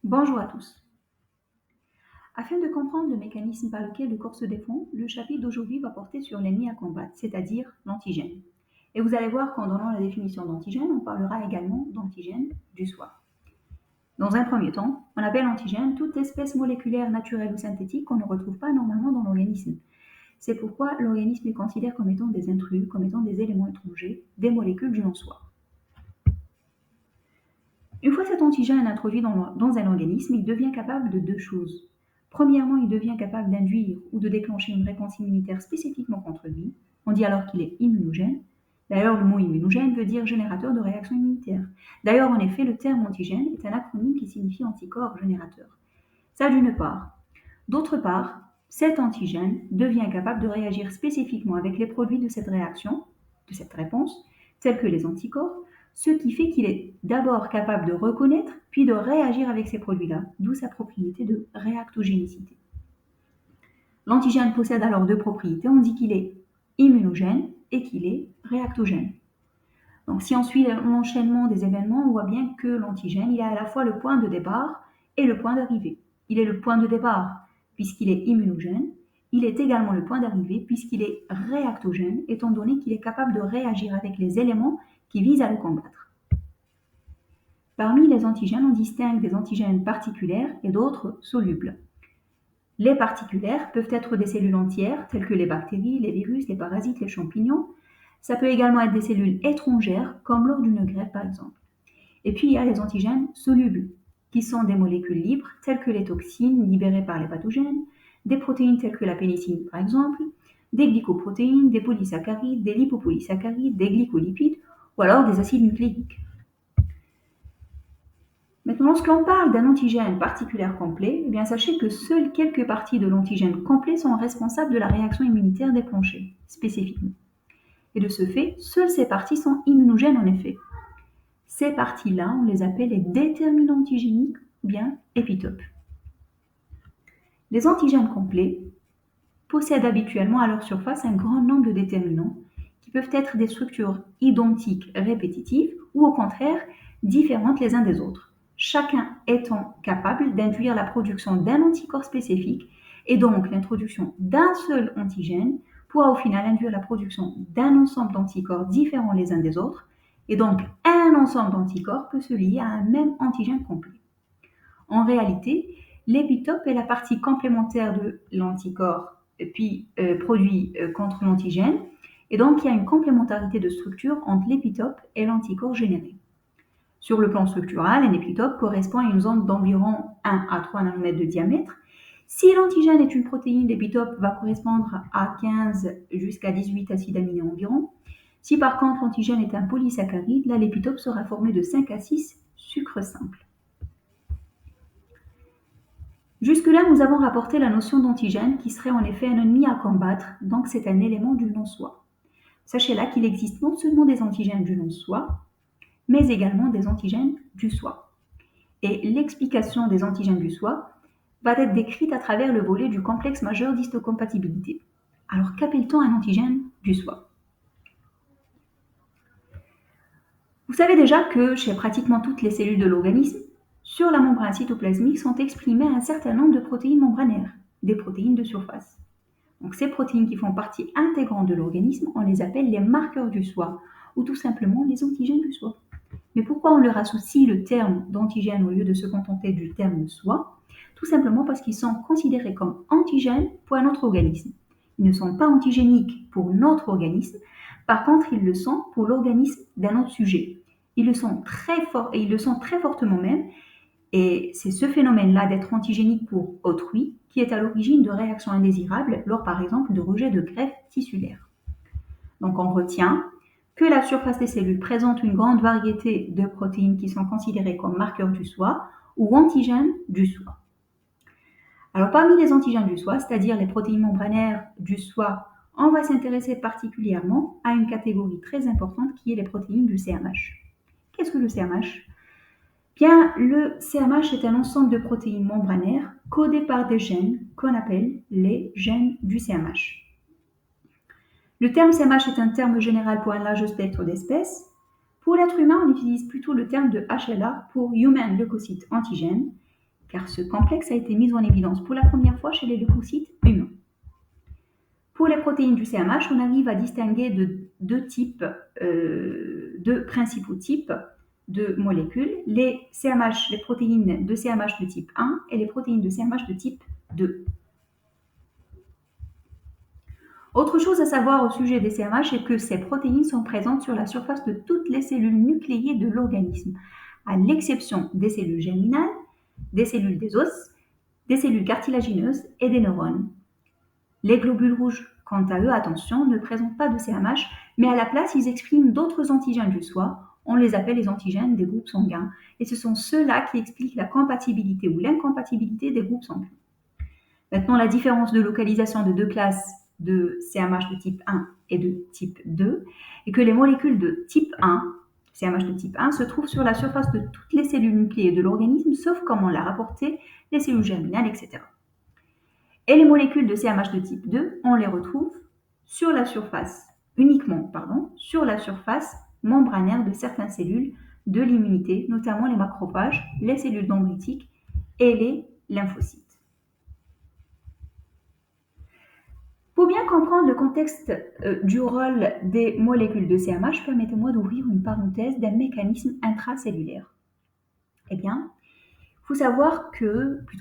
Bonjour à tous. Afin de comprendre le mécanisme par lequel le corps se défend, le chapitre d'aujourd'hui va porter sur l'ennemi à combattre, c'est-à-dire l'antigène. Et vous allez voir qu'en donnant la définition d'antigène, on parlera également d'antigène du soi. Dans un premier temps, on appelle antigène toute espèce moléculaire naturelle ou synthétique qu'on ne retrouve pas normalement dans l'organisme. C'est pourquoi l'organisme les considère comme étant des intrus, comme étant des éléments étrangers, des molécules du non-soi. Une fois cet antigène introduit dans un organisme, il devient capable de deux choses. Premièrement, il devient capable d'induire ou de déclencher une réponse immunitaire spécifiquement contre lui. On dit alors qu'il est immunogène. D'ailleurs, le mot immunogène veut dire générateur de réaction immunitaire. D'ailleurs, en effet, le terme antigène est un acronyme qui signifie anticorps générateur. Ça d'une part. D'autre part, cet antigène devient capable de réagir spécifiquement avec les produits de cette réaction, de cette réponse, tels que les anticorps, ce qui fait qu'il est d'abord capable de reconnaître, puis de réagir avec ces produits-là, d'où sa propriété de réactogénicité. L'antigène possède alors deux propriétés, on dit qu'il est immunogène et qu'il est réactogène. Donc si on suit l'enchaînement des événements, on voit bien que l'antigène, il est à la fois le point de départ et le point d'arrivée. Il est le point de départ puisqu'il est immunogène, il est également le point d'arrivée puisqu'il est réactogène, étant donné qu'il est capable de réagir avec les éléments qui visent à le combattre. Parmi les antigènes, on distingue des antigènes particulaires et d'autres solubles. Les particulaires peuvent être des cellules entières, telles que les bactéries, les virus, les parasites, les champignons. Ça peut également être des cellules étrangères, comme lors d'une greffe par exemple. Et puis il y a les antigènes solubles, qui sont des molécules libres, telles que les toxines libérées par les pathogènes, des protéines telles que la pénicilline par exemple, des glycoprotéines, des polysaccharides, des lipopolysaccharides, des glycolipides, ou alors des acides nucléiques. Maintenant, lorsqu'on parle d'un antigène particulier complet, eh bien, sachez que seules quelques parties de l'antigène complet sont responsables de la réaction immunitaire déclenchée, spécifiquement. Et de ce fait, seules ces parties sont immunogènes en effet. Ces parties-là, on les appelle les déterminants antigéniques ou bien épitopes. Les antigènes complets possèdent habituellement à leur surface un grand nombre de déterminants qui peuvent être des structures identiques répétitives ou au contraire différentes les uns des autres, chacun étant capable d'induire la production d'un anticorps spécifique et donc l'introduction d'un seul antigène pourra au final induire la production d'un ensemble d'anticorps différents les uns des autres et donc un ensemble d'anticorps peut se lier à un même antigène complet. En réalité, l'épitope est la partie complémentaire de l'anticorps produit contre l'antigène et donc il y a une complémentarité de structure entre l'épitope et l'anticorps généré. Sur le plan structural, un épitope correspond à une zone d'environ 1 à 3 nanomètres de diamètre. Si l'antigène est une protéine, l'épitope va correspondre à 15 jusqu'à 18 acides aminés environ. Si par contre l'antigène est un polysaccharide, là l'épitope sera formé de 5 à 6 sucres simples. Jusque-là, nous avons rapporté la notion d'antigène qui serait en effet un ennemi à combattre, donc c'est un élément du non-soi. Sachez là qu'il existe non seulement des antigènes du non-soi, mais également des antigènes du soi. Et l'explication des antigènes du soi va être décrite à travers le volet du complexe majeur d'histocompatibilité. Alors qu'appelle-t-on un antigène du soi? Vous savez déjà que chez pratiquement toutes les cellules de l'organisme, sur la membrane cytoplasmique sont exprimées un certain nombre de protéines membranaires, des protéines de surface. Donc ces protéines qui font partie intégrante de l'organisme, on les appelle les marqueurs du soi, ou tout simplement les antigènes du soi. Mais pourquoi on leur associe le terme d'antigène au lieu de se contenter du terme soi? Tout simplement parce qu'ils sont considérés comme antigènes pour un autre organisme. Ils ne sont pas antigéniques pour notre organisme, par contre ils le sont pour l'organisme d'un autre sujet. Ils le sont très fortement même, et c'est ce phénomène-là d'être antigénique pour autrui qui est à l'origine de réactions indésirables lors par exemple de rejet de greffe tissulaire. Donc on retient que la surface des cellules présente une grande variété de protéines qui sont considérées comme marqueurs du soi ou antigènes du soi. Alors parmi les antigènes du soi, c'est-à-dire les protéines membranaires du soi, on va s'intéresser particulièrement à une catégorie très importante qui est les protéines du CMH. Qu'est-ce que le CMH? Bien, le CMH est un ensemble de protéines membranaires codées par des gènes qu'on appelle les gènes du CMH. Le terme CMH est un terme général pour un large spectre d'espèces. Pour l'être humain, on utilise plutôt le terme de HLA pour Human Leukocyte Antigen. car ce complexe a été mis en évidence pour la première fois chez les leucocytes humains. Pour les protéines du CMH, on arrive à distinguer deux principaux types de molécules, les protéines de CMH de type 1 et les protéines de CMH de type 2. Autre chose à savoir au sujet des CMH est que ces protéines sont présentes sur la surface de toutes les cellules nucléées de l'organisme, à l'exception des cellules germinales, des cellules des os, des cellules cartilagineuses et des neurones. Les globules rouges, quant à eux, attention, ne présentent pas de CMH, mais à la place, ils expriment d'autres antigènes du soi. On les appelle les antigènes des groupes sanguins, et ce sont ceux-là qui expliquent la compatibilité ou l'incompatibilité des groupes sanguins. Maintenant, la différence de localisation de deux classes de CMH de type 1 et de type 2 est que les molécules de type 1, CMH de type 1, se trouvent sur la surface de toutes les cellules nucléées de l'organisme, sauf comme on l'a rapporté, les cellules germinales, etc. Et les molécules de CMH de type 2, on les retrouve sur la surface membranaire de certaines cellules de l'immunité, notamment les macrophages, les cellules dendritiques et les lymphocytes. Pour bien comprendre le contexte du rôle des molécules de CMH, permettez-moi d'ouvrir une parenthèse d'un mécanisme intracellulaire. Eh bien, il faut savoir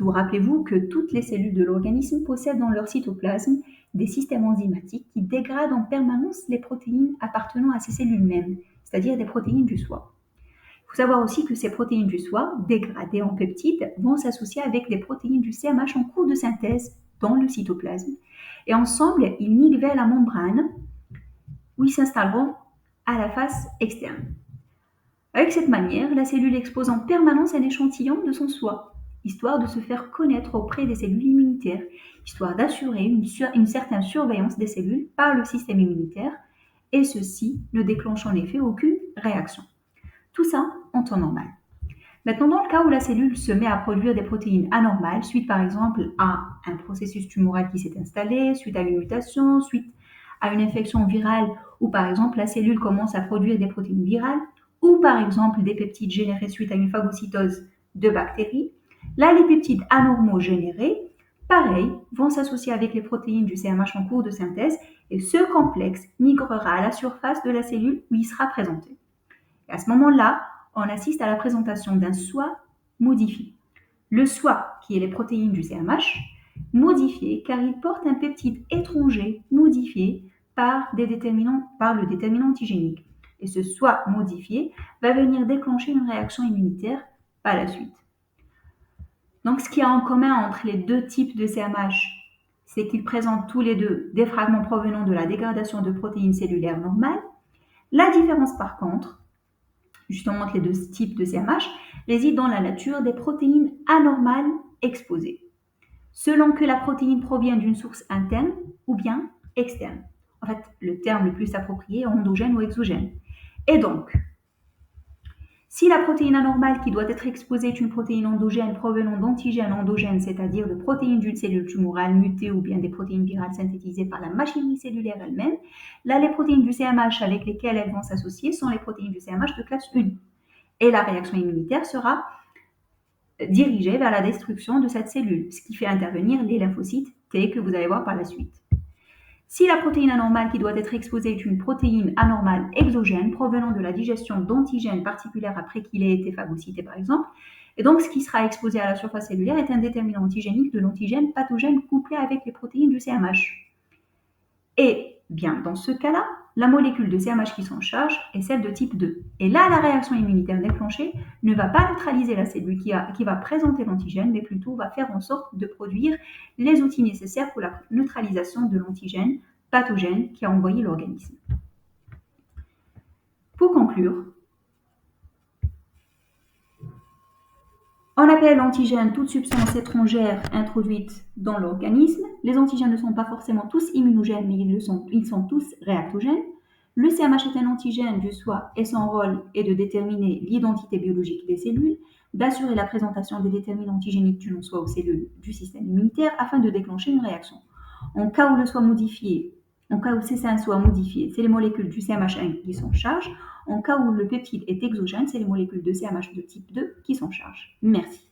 rappelez-vous que toutes les cellules de l'organisme possèdent dans leur cytoplasme des systèmes enzymatiques qui dégradent en permanence les protéines appartenant à ces cellules mêmes, c'est-à-dire des protéines du soi. Il faut savoir aussi que ces protéines du soi, dégradées en peptides, vont s'associer avec des protéines du CMH en cours de synthèse dans le cytoplasme. Et ensemble, ils migrent vers la membrane où ils s'installeront à la face externe. Avec cette manière, la cellule expose en permanence un échantillon de son soi, histoire de se faire connaître auprès des cellules immunitaires, histoire d'assurer une certaine surveillance des cellules par le système immunitaire, et ceci ne déclenche en effet aucune réaction. Tout ça en temps normal. Maintenant, dans le cas où la cellule se met à produire des protéines anormales, suite par exemple à un processus tumoral qui s'est installé, suite à une mutation, suite à une infection virale, ou par exemple la cellule commence à produire des protéines virales, ou par exemple des peptides générés suite à une phagocytose de bactéries, là les peptides anormaux générés, pareil, vont s'associer avec les protéines du CMH en cours de synthèse, et ce complexe migrera à la surface de la cellule où il sera présenté. Et à ce moment-là, on assiste à la présentation d'un soi modifié. Le soi, qui est les protéines du CMH, modifié car il porte un peptide étranger modifié par le déterminant antigénique. Et ce soi modifié va venir déclencher une réaction immunitaire par la suite. Donc, ce qu'il y a en commun entre les deux types de CMH, c'est qu'ils présentent tous les deux des fragments provenant de la dégradation de protéines cellulaires normales. La différence, par contre, justement entre les deux types de CMH, réside dans la nature des protéines anormales exposées, selon que la protéine provient d'une source interne ou bien externe. En fait, le terme le plus approprié est endogène ou exogène. Et donc, si la protéine anormale qui doit être exposée est une protéine endogène provenant d'antigènes endogènes, c'est-à-dire de protéines d'une cellule tumorale mutée ou bien des protéines virales synthétisées par la machinerie cellulaire elle-même, là les protéines du CMH avec lesquelles elles vont s'associer sont les protéines du CMH de classe 1. Et la réaction immunitaire sera dirigée vers la destruction de cette cellule, ce qui fait intervenir les lymphocytes T que vous allez voir par la suite. Si la protéine anormale qui doit être exposée est une protéine anormale exogène provenant de la digestion d'antigènes particuliers après qu'il ait été phagocyté par exemple, et donc ce qui sera exposé à la surface cellulaire est un déterminant antigénique de l'antigène pathogène couplé avec les protéines du CMH. Et bien dans ce cas-là, la molécule de CMH qui s'en charge est celle de type 2. Et là, la réaction immunitaire déclenchée ne va pas neutraliser la cellule qui va présenter l'antigène, mais plutôt va faire en sorte de produire les outils nécessaires pour la neutralisation de l'antigène pathogène qui a envoyé l'organisme. Pour conclure, on appelle antigène toute substance étrangère introduite dans l'organisme. Les antigènes ne sont pas forcément tous immunogènes, mais ils sont tous réactogènes. Le CMH est un antigène du soi et son rôle est de déterminer l'identité biologique des cellules, d'assurer la présentation des déterminants antigéniques du non-soi aux cellules du système immunitaire afin de déclencher une réaction. En cas où c'est un soi modifié, c'est les molécules du CMH1 qui s'en chargent. En cas où le peptide est exogène, c'est les molécules de CMH de type 2 qui s'en chargent. Merci.